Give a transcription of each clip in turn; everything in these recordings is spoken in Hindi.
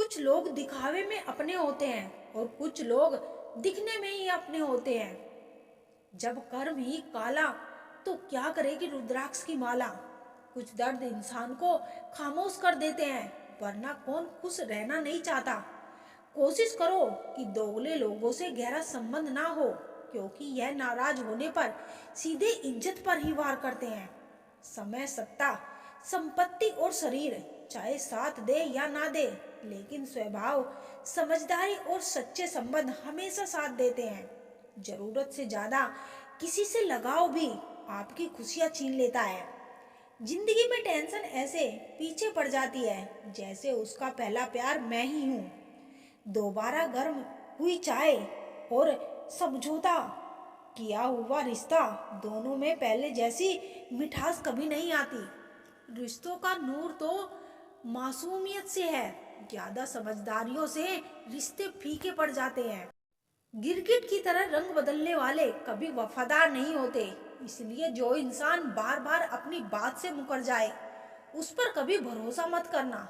कुछ लोग दिखावे में अपने होते हैं और कुछ लोग दिखने में ही अपने होते हैं। जब कर्म ही काला तो क्या करेगी रुद्राक्ष की माला। कुछ दर्द इंसान को खामोश कर देते हैं, वरना कौन खुश रहना नहीं चाहता। कोशिश करो कि दोगले लोगों से गहरा संबंध ना हो, क्योंकि यह नाराज होने पर सीधे इज्जत पर ही वार करते हैं। समय, सत्ता, संपत्ति और शरीर चाहे साथ दे या ना दे, लेकिन स्वभाव, समझदारी और सच्चे संबंध हमेशा साथ देते हैं। जरूरत से ज्यादा किसी से लगाव भी आपकी खुशियां छीन लेता है। जिंदगी में टेंशन ऐसे पीछे पड़ जाती है जैसे उसका पहला प्यार मैं ही हूँ। दोबारा गर्म हुई चाय और समझौता किया हुआ रिश्ता, दोनों में पहले जैसी मिठास कभी नहीं आती। रिश्तों का नूर तो मासूमियत से है, ज्यादा समझदारियों से रिश्ते फीके पड़ जाते हैं। गिरगिट की तरह रंग बदलने वाले कभी वफादार नहीं होते, इसलिए जो इंसान बार बार अपनी बात से मुकर जाए उस पर कभी भरोसा मत करना।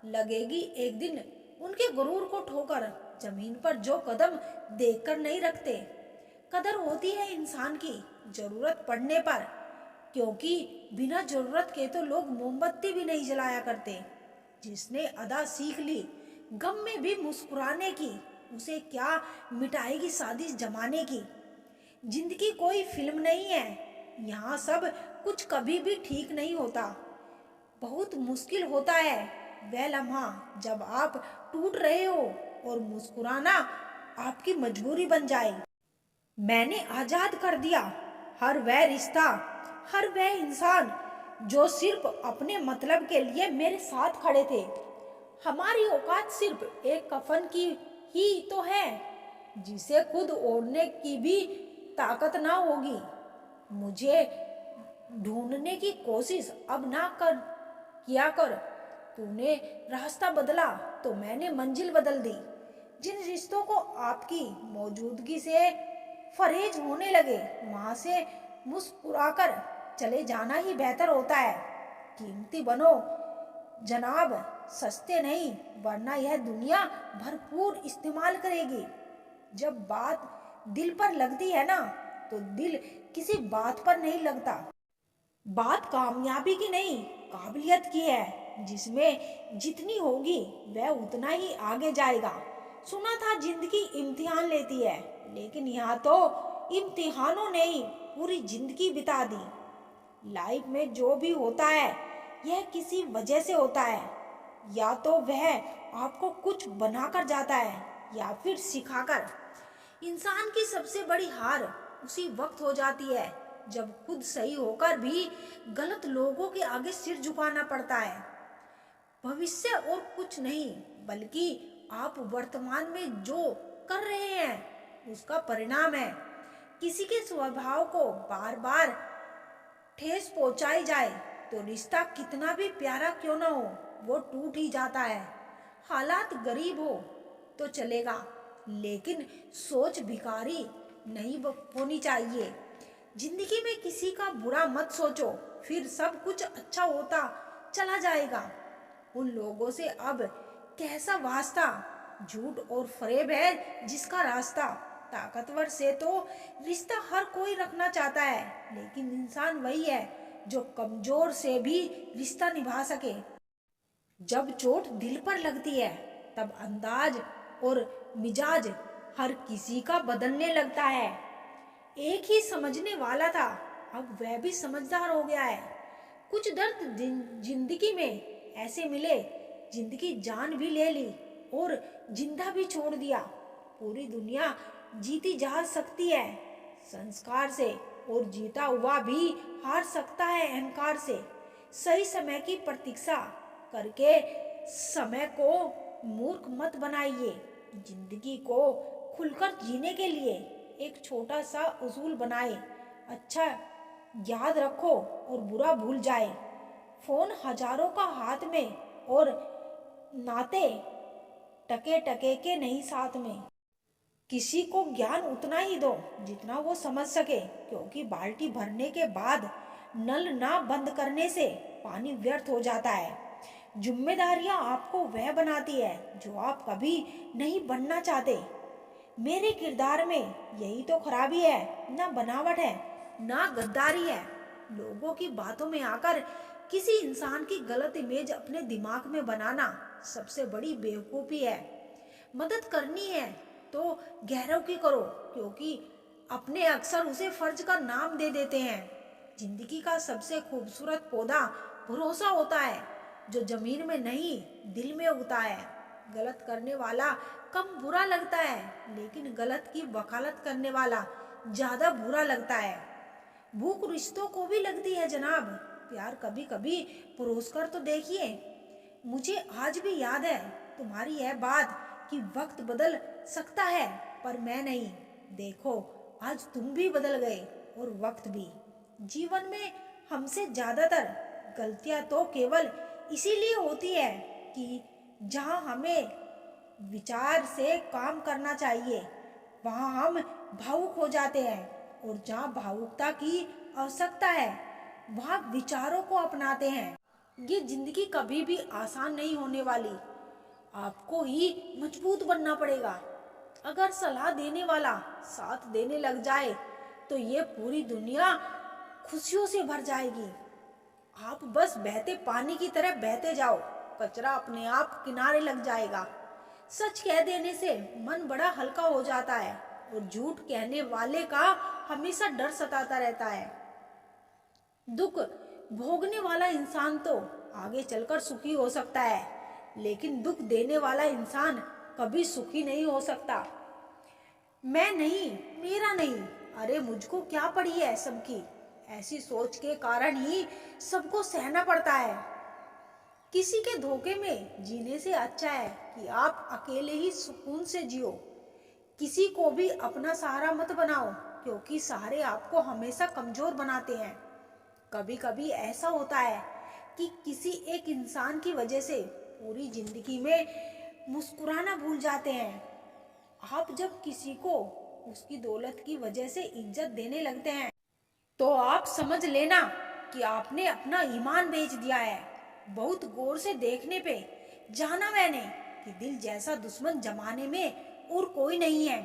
लगेगी एक दिन उनके गुरूर को ठोकर। जमीन पर जो कदम देखकर नहीं रखते, कदर होती है इंसान की जरूरत पड़ने पर, क्योंकि बिना जरूरत के तो लोग मोमबत्ती भी नहीं जलाया करते। जिसने अदा सीख ली गम में भी मुस्कुराने की, उसे क्या मिटाएगी साजिश जमाने की। जिंदगी कोई फिल्म नहीं है, यहाँ सब कुछ कभी भी ठीक नहीं होता। बहुत मुश्किल होता है वह लम्हा जब आप टूट रहे हो और मुस्कुराना आपकी मजबूरी बन जाए। मैंने आजाद कर दिया हर वह रिश्ता, हर वह इंसान जो सिर्फ अपने मतलब के लिए मेरे साथ खड़े थे। हमारी औकात सिर्फ एक कफन की ही तो है, जिसे खुद ओढ़ने की भी ताकत ना होगी। मुझे ढूंढने की कोशिश अब ना कर किया कर। तूने रास्ता बदला तो मैंने मंजिल बदल दी। जिन रिश्तों को आपकी मौजूदगी से फरेज होने लगे, वहां से मुस्कुराकर चले जाना ही बेहतर होता है। कीमती बनो जनाब, सस्ते नहीं, वरना यह दुनिया भरपूर इस्तेमाल करेगी। जब बात दिल पर लगती है ना, तो दिल किसी बात पर नहीं लगता। बात कामयाबी की नहीं, काबिलियत की है। जिसमें जितनी होगी वह उतना ही आगे जाएगा। सुना था जिंदगी इम्तिहान लेती है, लेकिन यहाँ तो इम्तिहानों ने ही पूरी जिंदगी बिता दी। लाइफ में जो भी होता है यह किसी वजह से होता है। या तो वह आपको कुछ बनाकर जाता है या फिर सिखाकर। इंसान की सबसे बड़ी हार उसी वक्त हो जाती है जब खुद सही होकर भी गलत लोगों के आगे सिर झुकाना पड़ता है। भविष्य और कुछ नहीं, बल्कि आप वर्तमान में जो कर रहे हैं उसका परिणाम है। किसी के स्वभाव को बार बार ठेस पहुंचाई जाए तो रिश्ता कितना भी प्यारा क्यों ना हो, वो टूट ही जाता है। हालात गरीब हो तो चलेगा, लेकिन सोच भिखारी नहीं होनी चाहिए। जिंदगी में किसी का बुरा मत सोचो, फिर सब कुछ अच्छा होता चला जाएगा। उन लोगों से अब कैसा वास्ता, झूठ और फरेब है जिसका रास्ता। ताकतवर से तो रिश्ता हर कोई रखना चाहता है, लेकिन इंसान वही है जो कमजोर से भी रिश्ता निभा सके। जब चोट दिल पर लगती है तब अंदाज और मिजाज हर किसी का बदलने लगता है। एक ही समझने वाला था, अब वह भी समझदार हो गया है। कुछ दर्द जिंदगी में ऐसे मिले, जिंदगी जान भी ले ली और जिंदा भी छोड़ दिया। पूरी दुनिया जीती जा सकती है संस्कार से, और जीता हुआ भी हार सकता है अहंकार से। सही समय की प्रतीक्षा करके समय को मूर्ख मत बनाइए। जिंदगी को खुलकर जीने के लिए एक छोटा सा उसूल बनाए, अच्छा याद रखो और बुरा भूल जाए। फोन हजारों का हाथ में और नाते टके टके के नहीं साथ में। किसी को ज्ञान उतना ही दो जितना वो समझ सके, क्योंकि बाल्टी भरने के बाद नल ना बंद करने से पानी व्यर्थ हो जाता है। जिम्मेदारियां आपको वह बनाती है जो आप कभी नहीं बनना चाहते। मेरे किरदार में यही तो खराबी है, ना बनावट है ना गद्दारी है। लोगों की बातों में आकर किसी इंसान की गलत इमेज अपने दिमाग में बनाना सबसे बड़ी बेवकूफ़ी है। मदद करनी है तो गहरों की करो, क्योंकि अपने अक्सर उसे फर्ज का नाम दे देते हैं। जिंदगी का सबसे खूबसूरत पौधा भरोसा होता है, जो जमीन में नहीं दिल में उगता है। गलत करने वाला कम बुरा लगता है, लेकिन गलत की वकालत करने वाला ज्यादा बुरा लगता है। भूख रिश्तों को भी लगती है जनाब, प्यार कभी कभी परोस कर तो देखिए। मुझे आज भी याद है तुम्हारी यह बात कि वक्त बदल सकता है पर मैं नहीं। देखो, आज तुम भी बदल गए और वक्त भी। जीवन में हमसे ज्यादातर गलतियां तो केवल इसीलिए होती है कि जहां हमें विचार से काम करना चाहिए वहां हम भावुक हो जाते हैं, और जहां भावुकता की आवश्यकता है वहां विचारों को अपनाते हैं। ये जिंदगी कभी भी आसान नहीं होने वाली, आपको ही मजबूत बनना पड़ेगा। अगर सलाह देने वाला साथ देने लग जाए तो ये पूरी दुनिया खुशियों से भर जाएगी। आप बस बहते पानी की तरह बहते जाओ, कचरा अपने आप किनारे लग जाएगा। सच कह देने से मन बड़ा हल्का हो जाता है, और झूठ कहने वाले का हमेशा डर सताता रहता है। दुख भोगने वाला इंसान तो आगे चलकर सुखी हो सकता है, लेकिन दुख देने वाला इंसान कभी सुखी नहीं हो सकता। मैं नहीं, मेरा नहीं, अरे मुझको क्या पड़ी है सबकी, ऐसी सोच के कारण ही सबको सहना पड़ता है। किसी के धोखे में जीने से अच्छा है कि आप अकेले ही सुकून से जियो। किसी को भी अपना सहारा मत बनाओ, क्योंकि सहारे आपको हमेशा कमजोर बनाते हैं। कभी कभी ऐसा होता है कि किसी एक इंसान की वजह से पूरी जिंदगी में मुस्कुराना भूल जाते हैं। आप जब किसी को उसकी दौलत की वजह से इज्जत देने लगते हैं तो आप समझ लेना कि आपने अपना ईमान बेच दिया है। बहुत गौर से देखने पे जाना मैंने कि दिल जैसा दुश्मन जमाने में और कोई नहीं है।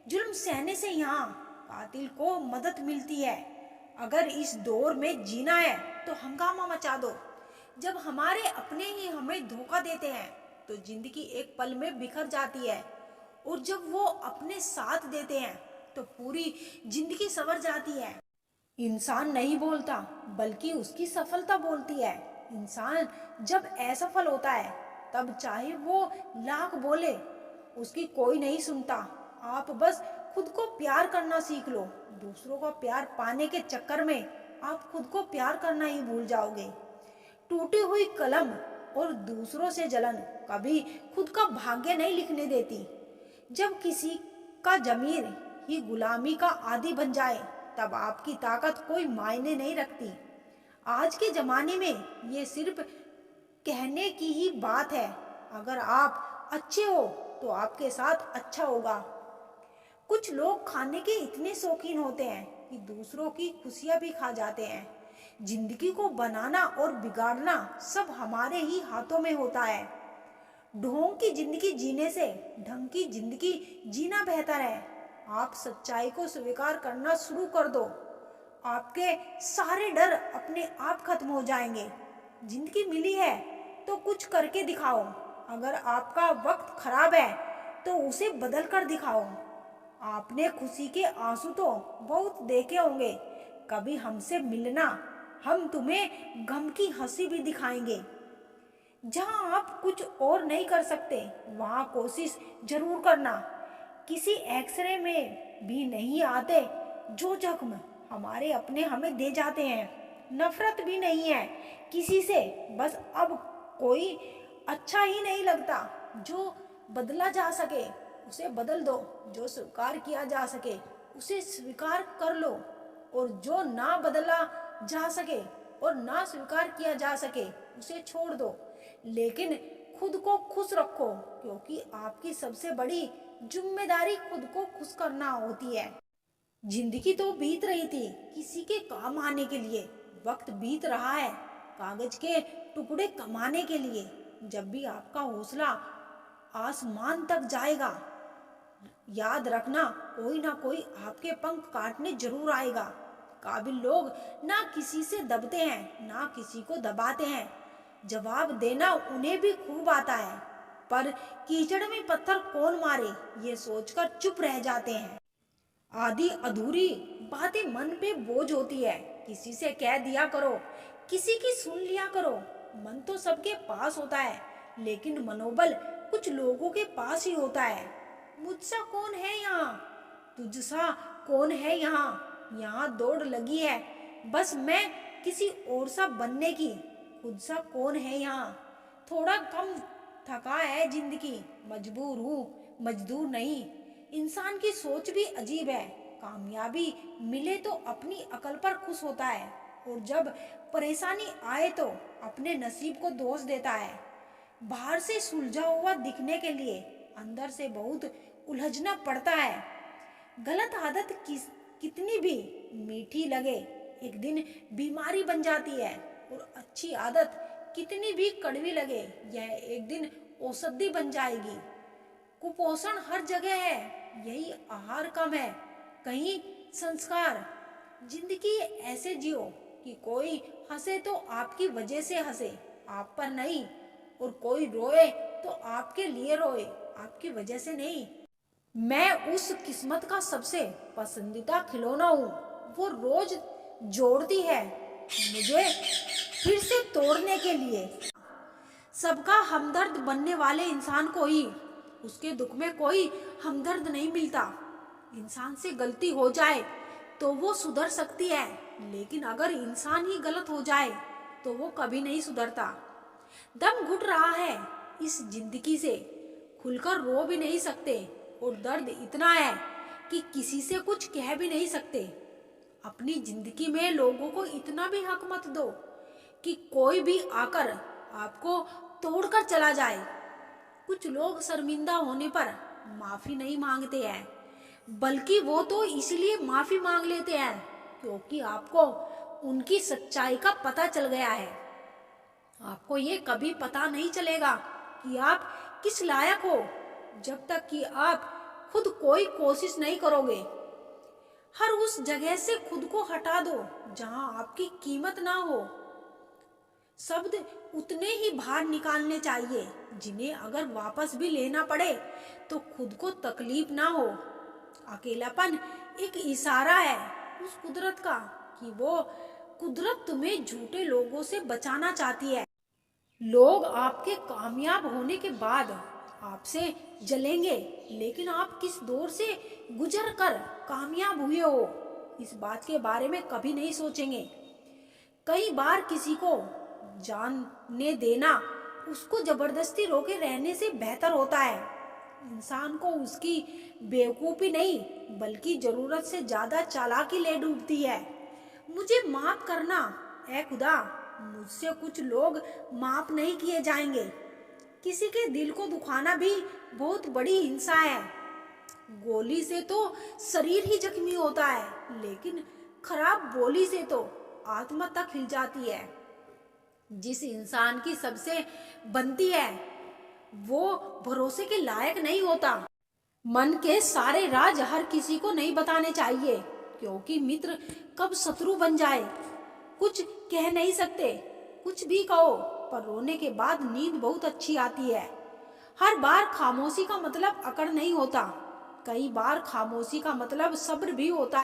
जुल्म सहने से यहाँ कातिल को मदद मिलती है। अगर इस दौर में जीना है तो हंगामा मचा दो। जब हमारे अपने ही हमें धोखा देते हैं तो जिंदगी एक पल में बिखर जाती है, और जब वो अपने साथ देते हैं तो पूरी जिंदगी संवर जाती है। इंसान नहीं बोलता, बल्कि उसकी सफलता बोलती है। इंसान जब असफल होता है तब चाहे वो लाख बोले उसकी कोई नहीं सुनता। आप बस खुद को प्यार करना सीख लो। दूसरों का प्यार पाने के चक्कर में आप खुद को प्यार करना ही भूल जाओगे। टूटी हुई कलम और दूसरों से जलन कभी खुद का भाग्य नहीं लिखने देती। जब किसी का जमीर ही गुलामी का आदी बन जाए तब आपकी ताकत कोई मायने नहीं रखती। आज के जमाने में ये सिर्फ कहने की ही बात है। अगर आप अच्छे हो तो आपके साथ अच्छा होगा। कुछ लोग खाने के इतने शौकीन होते हैं कि दूसरों की खुशियां भी खा जाते हैं। जिंदगी को बनाना और बिगाड़ना सब हमारे ही हाथों में होता है। ढोंग की जिंदगी जीने से ढंग की जिंदगी जीना बेहतर है। आप सच्चाई को स्वीकार करना शुरू कर दो, आपके सारे डर अपने आप खत्म हो जाएंगे। जिंदगी मिली है तो कुछ करके दिखाओ। अगर आपका वक्त खराब है तो उसे बदल कर दिखाओ। आपने खुशी के आंसू तो बहुत देखे होंगे, कभी हमसे मिलना, हम तुम्हें गम की हंसी भी दिखाएंगे। जहां आप कुछ और नहीं कर सकते वहां कोशिश जरूर करना। किसी एक्सरे में भी नहीं आते जो जख्म हमारे अपने हमें दे जाते हैं। नफरत भी नहीं है किसी से, बस अब कोई अच्छा ही नहीं लगता। जो बदला जा सके उसे बदल दो, जो स्वीकार किया जा सके उसे स्वीकार कर लो, और जो ना बदला जा सके और ना स्वीकार किया जा सके उसे छोड़ दो। लेकिन खुद को खुश रखो, क्योंकि आपकी सबसे बड़ी जिम्मेदारी खुद को खुश करना होती है। जिंदगी तो बीत रही थी किसी के काम आने के लिए। वक्त बीत रहा है कागज के टुकड़े कमाने के लिए। जब भी आपका हौसला आसमान तक जाएगा, याद रखना कोई ना कोई आपके पंख काटने जरूर आएगा। काबिल लोग ना किसी से दबते हैं ना किसी को दबाते हैं। जवाब देना उन्हें भी खूब आता है, पर कीचड़ में पत्थर कौन मारे ये सोचकर चुप रह जाते हैं। आधी अधूरी बातें मन पे बोझ होती है, किसी से कह दिया करो, किसी की सुन लिया करो। मन तो सबके पास होता है, लेकिन मनोबल कुछ लोगों के पास ही होता है। मुझसा कौन है यहाँ, तुझसा कौन है यहाँ, यहाँ दौड़ लगी है बस मैं किसी और सा बनने की। खुद सा कौन है यहाँ, थोड़ा कम थका है जिंदगी, मजबूर हूँ मजदूर नहीं। इंसान की सोच भी अजीब है, कामयाबी मिले तो अपनी अकल पर खुश होता है, और जब परेशानी आए तो अपने नसीब को दोष देता है। बाहर से सुलझा हुआ दिखने के लिए अंदर से बहुत उलझना पड़ता है। गलत आदत कितनी भी मीठी लगे एक दिन बीमारी बन जाती है, और अच्छी आदत कितनी भी कड़वी लगे यह एक दिन औषधि बन जाएगी। कुपोषण हर जगह है, यही आहार कम है, कहीं संस्कार। जिंदगी ऐसे जियो कि कोई हंसे तो आपकी वजह से हंसे, आप पर नहीं, और कोई रोए तो आपके लिए रोए, आपकी वजह से नहीं। मैं उस किस्मत का सबसे पसंदीदा खिलौना हूँ, वो रोज जोड़ती है मुझे फिर से तोड़ने के लिए। सबका हमदर्द बनने वाले इंसान को ही उसके दुख में कोई हमदर्द नहीं मिलता। इंसान से गलती हो जाए तो वो सुधर सकती है, लेकिन अगर इंसान ही गलत हो जाए तो वो कभी नहीं सुधरता। दम घुट रहा है इस जिंदगी से, खुलकर रो भी नहीं सकते, और दर्द इतना है कि किसी से कुछ कह भी नहीं सकते। अपनी जिंदगी में लोगों को इतना भी हक मत दो कि कोई भी आकर आपको तोड़कर चला जाए। कुछ लोग शर्मिंदा होने पर माफी नहीं मांगते हैं, बल्कि वो तो इसलिए माफी मांग लेते हैं क्योंकि आपको उनकी सच्चाई का पता चल गया है। आपको ये कभी पता नहीं चलेगा कि आप किस लायक हो जब तक कि आप खुद कोई कोशिश नहीं करोगे। हर उस जगह से खुद को हटा दो जहां आपकी कीमत ना हो। शब्द उतने ही बाहर निकालने चाहिए जिन्हें अगर वापस भी लेना पड़े तो खुद को तकलीफ ना हो। अकेलापन एक इशारा है उस कुदरत का कि वो कुदरत तुम्हें झूठे लोगों से बचाना चाहती है। लोग आपके कामयाब होने के बाद आपसे जलेंगे, लेकिन आप किस दौर से गुजर कर कामयाब हुए हो इस बात के बारे में कभी नहीं सोचेंगे। कई बार किसी को जानने देना उसको जबरदस्ती रोके रहने से बेहतर होता है। इंसान को उसकी बेवकूफ़ी नहीं बल्कि जरूरत से ज्यादा चालाकी ले डूबती है। मुझे माफ करना ऐ खुदा, मुझसे कुछ लोग माफ नहीं किए जाएंगे। किसी के दिल को दुखाना भी बहुत बड़ी हिंसा है। गोली से तो शरीर ही जख्मी होता है, लेकिन खराब बोली से तो आत्मा तक हिल जाती है। जिस इंसान की सबसे बनती है वो भरोसे के लायक नहीं होता। मन के सारे राज हर किसी को नहीं बताने चाहिए, क्योंकि मित्र कब शत्रु बन जाए कुछ कह नहीं सकते। कुछ भी कहो, पर रोने के बाद नींद बहुत अच्छी आती है। हर बार खामोशी का मतलब अकड़ नहीं होता, कई बार खामोशी का मतलब सब्र भी होता है।